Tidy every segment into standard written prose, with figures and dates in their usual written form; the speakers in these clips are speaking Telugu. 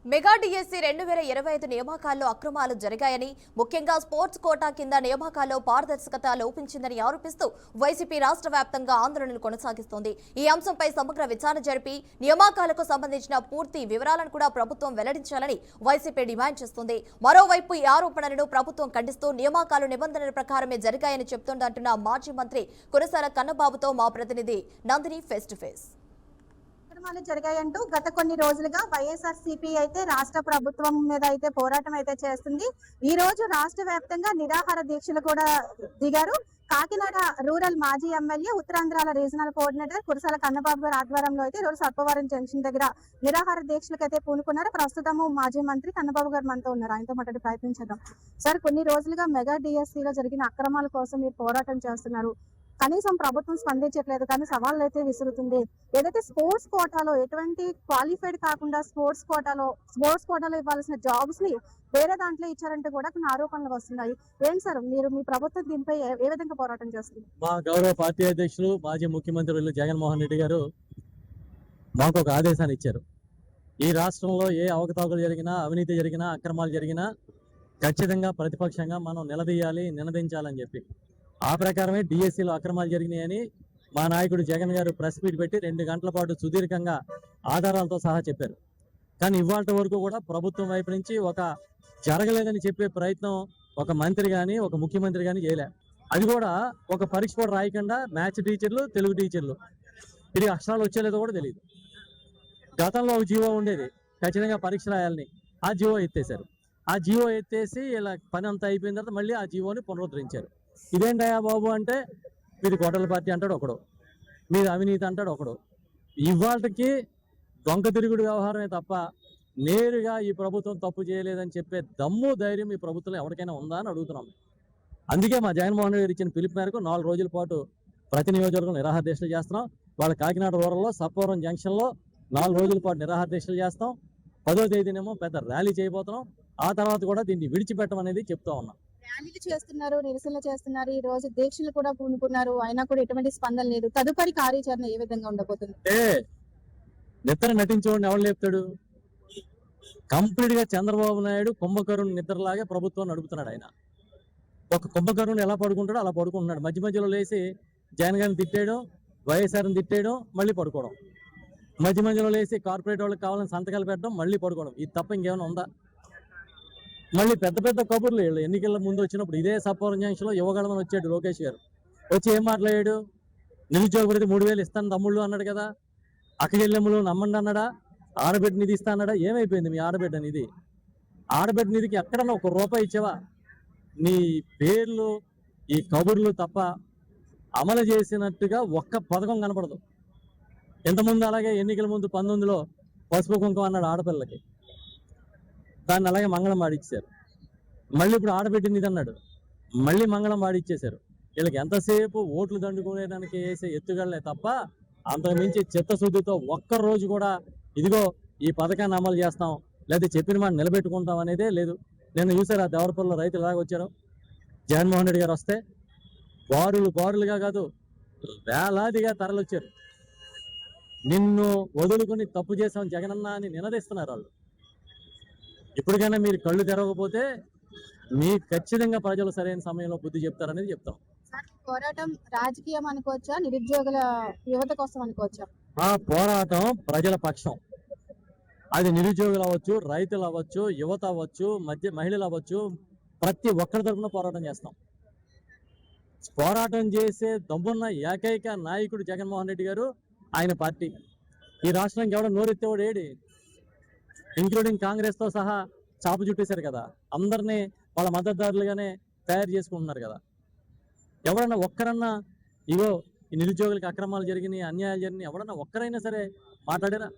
మెగా డిఎస్సి 2025 నియామకాల్లో అక్రమాలు జరిగాయని, ముఖ్యంగా స్పోర్ట్స్ కోటా కింద నియామకాల్లో పారదర్శకత లోపించిందని ఆరోపిస్తూ వైసీపీ రాష్ట్ర వ్యాప్తంగా ఆందోళనలు కొనసాగిస్తోంది. ఈ అంశంపై సమగ్ర విచారణ జరిపి నియామకాలకు సంబంధించిన పూర్తి వివరాలను కూడా ప్రభుత్వం వెల్లడించాలని వైసీపీ డిమాండ్ చేస్తోంది. మరోవైపు ఈ ఆరోపణలను ప్రభుత్వం ఖండిస్తూ నియామకాలు నిబంధనల ప్రకారమే జరిగాయని చెబుతోందంటున్న మాజీ మంత్రి కురసాల కన్నబాబుతో మా ప్రతినిధి నందిని ఫేస్ టు ఫేస్. జరిగాయంటూ గత కొన్ని రోజులుగా వైఎస్ఆర్సీపీ అయితే రాష్ట్ర ప్రభుత్వం మీద అయితే పోరాటం అయితే చేస్తుంది. ఈ రోజు రాష్ట్ర వ్యాప్తంగా నిరాహార దీక్షలు కూడా దిగారు. కాకినాడ రూరల్ మాజీ ఎమ్మెల్యే, ఉత్తరాంధ్రాల రీజనల్ కోఆర్డినేటర్ కురసాల కన్నబాబు గారి ఆధ్వర్యంలో అయితే ఈరోజు సర్పవరం జంక్షన్ దగ్గర నిరాహార దీక్షలకు అయితే పూనుకున్నారు. ప్రస్తుతము మాజీ మంత్రి కన్నబాబు గారు మనతో ఉన్నారు. ఆయనతో మాట్లాడి ప్రయత్నించడం. సార్, కొన్ని రోజులుగా మెగా డిఎస్సీలో జరిగిన అక్రమాల కోసం మీరు పోరాటం చేస్తున్నారు. కనీసం ప్రభుత్వం స్పందించట్లేదు, కానీ సవాళ్ళు అయితే విసురుతుంది. ఏదైతే స్పోర్ట్స్ కోటాలో ఎటువంటి క్వాలిఫైడ్ కాకుండా స్పోర్ట్స్ కోటాలో ఇవ్వాల్సిన జాబ్స్ ని వేరే దాంట్లో ఇచ్చారంటే కూడా కొన్ని ఆరోపణలు వస్తున్నాయి. ఏంటి సార్, మీరు మీ ప్రభుత్వం దీనిపై ఏ విధంగా పోరాటం చేస్తుంది? మా గౌరవ పార్టీ అధ్యక్షులు మాజీ ముఖ్యమంత్రి జగన్మోహన్ రెడ్డి గారు మాకు ఒక ఆదేశాన్ని ఇచ్చారు. ఈ రాష్ట్రంలో ఏ అవకతవకలు జరిగినా, అవినీతి జరిగినా, అక్రమాలు జరిగినా ఖచ్చితంగా ప్రతిపక్షంగా మనం నినదించాలని చెప్పి ఆ ప్రకారమే డిఎస్సీలో అక్రమాలు జరిగినాయని మా నాయకుడు జగన్ గారు ప్రెస్ మీట్ పెట్టి 2 గంటల పాటు సుదీర్ఘంగా ఆధారాలతో సహా చెప్పారు. కానీ ఇవాళ వరకు కూడా ప్రభుత్వం వైపు నుంచి ఒక జరగలేదని చెప్పే ప్రయత్నం ఒక మంత్రి కానీ, ఒక ముఖ్యమంత్రి కానీ చేయలే. అది కూడా ఒక పరీక్ష కూడా రాయకుండా మ్యాథ్స్ టీచర్లు, తెలుగు టీచర్లు ఇది అక్షరాలు వచ్చేలేదో కూడా తెలియదు. గతంలో ఒక జీవో ఉండేది, ఖచ్చితంగా పరీక్ష రాయాలని. ఆ జీవో ఎత్తేసారు. ఆ జీవో ఎత్తేసి ఇలా పని అంతా అయిపోయిన తర్వాత మళ్ళీ ఆ జీవోని పునరుద్ధరించారు. ఇదేంటయ్యా బాబు అంటే, మీది కోటల పార్టీ అంటాడు ఒకడు, మీది అవినీతి అంటాడు ఒకడు. ఇవాళకి దొంగ తిరుగుడు వ్యవహారమే తప్ప నేరుగా ఈ ప్రభుత్వం తప్పు చేయలేదని చెప్పే దమ్ము, ధైర్యం ఈ ప్రభుత్వంలో ఎవరికైనా ఉందా అని అడుగుతున్నాం. అందుకే మా జగన్మోహన్ రెడ్డి గారు ఇచ్చిన పిలుపు మేరకు 4 రోజుల పాటు ప్రతి నియోజకవర్గం నిరాహార దీక్షలు చేస్తున్నాం. వాళ్ళ కాకినాడ రూరల్లో సర్పవరం జంక్షన్లో 4 రోజుల పాటు నిరాహార దీక్షలు చేస్తాం. 10వ తేదీనేమో పెద్ద ర్యాలీ చేయబోతున్నాం. ఆ తర్వాత కూడా దీన్ని విడిచిపెట్టమనేది చెప్తా ఉన్నాం. ర్యాలీలు చేస్తున్నారు, నిరసనలు చేస్తున్నారు, ఈ రోజు దీక్షలు కూడా పూనుకున్నారు, అయినా కూడా ఎటువంటి స్పందన లేదు. తదుపరి కార్యాచరణ ఏ విధంగా ఉండబోతుంది? నిద్ర నటించేవాడిని ఎవరు లేపుతాడు? కంప్లీట్ గా చంద్రబాబు నాయుడు కుంభకరుణ్ నిద్రలాగే ప్రభుత్వం నడుపుతున్నాడు. ఆయన ఒక కుంభకరుణ్ ఎలా పడుకుంటాడో అలా పడుకుంటున్నాడు. మధ్య మధ్యలో లేచి జగన్ గారిని తిట్టేయడం, వైఎస్ఆర్ని తిట్టేయడం, మళ్ళీ పడుకోవడం. మధ్య మధ్యలో లేచి కార్పొరేట్ వాళ్ళకి కావాలని సంతకాలు పెట్టడం, మళ్ళీ పడుకోవడం. ఇది తప్ప ఇంకేమైనా ఉందా? మళ్ళీ పెద్ద పెద్ద కబుర్లు ఎన్నికల ముందు వచ్చినప్పుడు ఇదే సర్పవరం జంక్షన్లో యువగడమని వచ్చాడు లోకేష్ గారు. వచ్చి ఏం మాట్లాడాడు? నిరుద్యోగ భృతి 3000 ఇస్తాను తమ్ముళ్ళు అన్నాడు కదా. అక్క చెల్లెమ్మలు నమ్మండి అన్నాడా? ఆడబిడ్డ నిధి ఇస్తా అన్నాడా? ఏమైపోయింది మీ ఆడబిడ్డ నిధి? ఆడబిడ్డ నిధికి ఎక్కడన్నా ₹1 ఇచ్చావా? నీ పేర్లు, ఈ కబుర్లు తప్ప అమలు చేసినట్టుగా ఒక్క పథకం కనపడదు. ఇంతకుముందు అలాగే ఎన్నికల ముందు 19లో పసుపు కుంకుమ అన్నాడు ఆడపిల్లకి, దాన్ని అలాగే మంగళం వాడిచ్చారు. మళ్ళీ ఇప్పుడు ఆడబిడ్డ నిధి అన్నాడు, మళ్ళీ మంగళం వాడిచ్చేశారు. వీళ్ళకి ఎంతసేపు ఓట్లు దండుకునేదానికి వేసే ఎత్తుగడలే తప్ప అంతకుమించి చిత్తశుద్ధితో ఒక్కరోజు కూడా ఇదిగో ఈ పథకాన్ని అమలు చేస్తాం, లేదా చెప్పిన మాట నిలబెట్టుకుంటాం అనేదే లేదు. నేను చూసారు ఆ దేవరపల్లిలో రైతులు ఎలాగ వచ్చారు. జగన్మోహన్ రెడ్డి గారు వస్తే బారులుగా కాదు, వేలాదిగా తరలొచ్చారు. నిన్ను వదులుకొని తప్పు చేసాం జగనన్న అని నినదిస్తున్నారు వాళ్ళు. ఇప్పటికైనా మీరు కళ్ళు తెరవకపోతే మీకు ఖచ్చితంగా ప్రజలు సరైన సమయంలో బుద్ధి చెప్తారనేది చెప్తాం. పోరాటం రాజకీయం అనుకోవచ్చా, నిరుద్యోగుల యువత కోసం అనుకోవచ్చా? ఆ పోరాటం ప్రజల పక్షం. అది నిరుద్యోగులు అవ్వచ్చు, రైతులు అవ్వచ్చు, యువత అవ్వచ్చు, మహిళలు అవ్వచ్చు, ప్రతి ఒక్కరి తరఫున పోరాటం చేస్తాం. పోరాటం చేసే దమ్మున్న ఏకైక నాయకుడు జగన్మోహన్ రెడ్డి గారు, ఆయన పార్టీ. ఈ రాష్ట్రానికి ఎవడో నోరెత్తేవాడు ఏడి? ఇంక్లూడింగ్ కాంగ్రెస్తో సహా చాపు చుట్టేశారు కదా. అందరినీ వాళ్ళ మద్దతుదారులుగానే తయారు చేసుకుంటున్నారు కదా. ఎవరన్నా ఒక్కరన్నా ఇగో ఈ నిరుద్యోగులకి అక్రమాలు జరిగినాయి, అన్యాయాలు జరిగినాయి ఎవరన్నా ఒక్కరైనా సరే మాట్లాడారా?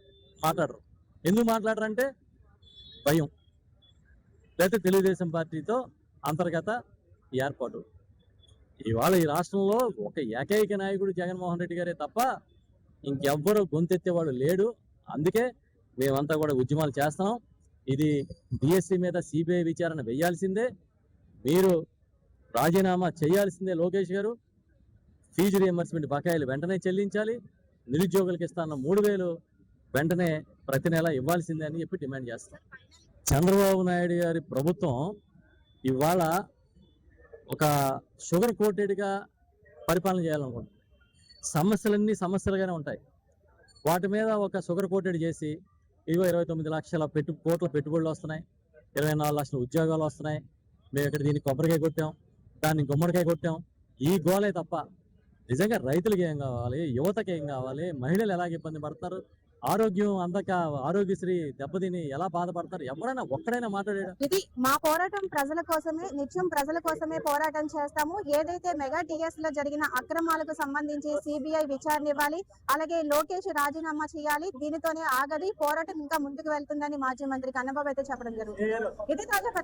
మాట్లాడరు. ఎందుకు మాట్లాడరంటే భయం, లేకపోతే తెలుగుదేశం పార్టీతో అంతర్గత ఏర్పాటు. ఇవాళ ఈ రాష్ట్రంలో ఒక ఏకైక నాయకుడు జగన్మోహన్ రెడ్డి గారే తప్ప ఇంకెవ్వరూ గొంతెత్తేవాడు లేడు. అందుకే మేమంతా కూడా ఉద్యమాలు చేస్తున్నాం. ఇది డిఎస్సి మీద సిబిఐ విచారణ వేయాల్సిందే, మీరు రాజీనామా చేయాల్సిందే లోకేష్ గారు. ఫీజు రియంబర్స్మెంట్ బకాయిలు వెంటనే చెల్లించాలి. నిరుద్యోగులకు ఇస్తాన్న 3000 వెంటనే ప్రతి నెల ఇవ్వాల్సిందే అని చెప్పి డిమాండ్ చేస్తాం. చంద్రబాబు నాయుడు గారి ప్రభుత్వం ఇవాళ ఒక షుగర్ కోటెడ్గా పరిపాలన చేయాలనుకుంటుంది. సమస్యలన్నీ సమస్యలుగానే ఉంటాయి. వాటి మీద ఒక షుగర్ కోటెడ్ చేసి 29 లక్షల కోట్ల పెట్టుబడులు వస్తున్నాయి, 24 లక్షల ఉద్యోగాలు వస్తున్నాయి, మేము ఇక్కడ దీన్ని కొబ్బరికాయ కొట్టాం, దాన్ని గుమ్మడికాయ కొట్టాం, ఈ గోలే తప్ప నిజంగా రైతులకి ఏం కావాలి, యువతకి ఏం కావాలి, మహిళలు ఎలాగ ఇబ్బంది పడతారు, ఆరోగ్యం అందక ఆరోగ్యశ్రీ దెబ్బతిని ఎలా బాధపడతారు, ఎవరైనా ఒక్కడైనా మాట్లాడాడు? ఇది మా పోరాటం ప్రజల కోసమే, నిత్యం ప్రజల కోసమే పోరాటం చేస్తాము. ఏదైతే మెగా టీఎస్ లో జరిగిన అక్రమాలకు సంబంధించి సిబిఐ విచారణ ఇవ్వాలి, అలాగే లోకేష్ రాజీనామా చేయాలి. దీనితోనే ఆగది, పోరాటం ఇంకా ముందుకు వెళ్తుందని మాజీ మంత్రి కన్నబాబు అయితే చెప్పడం జరుగుతుంది. ఇది తాజా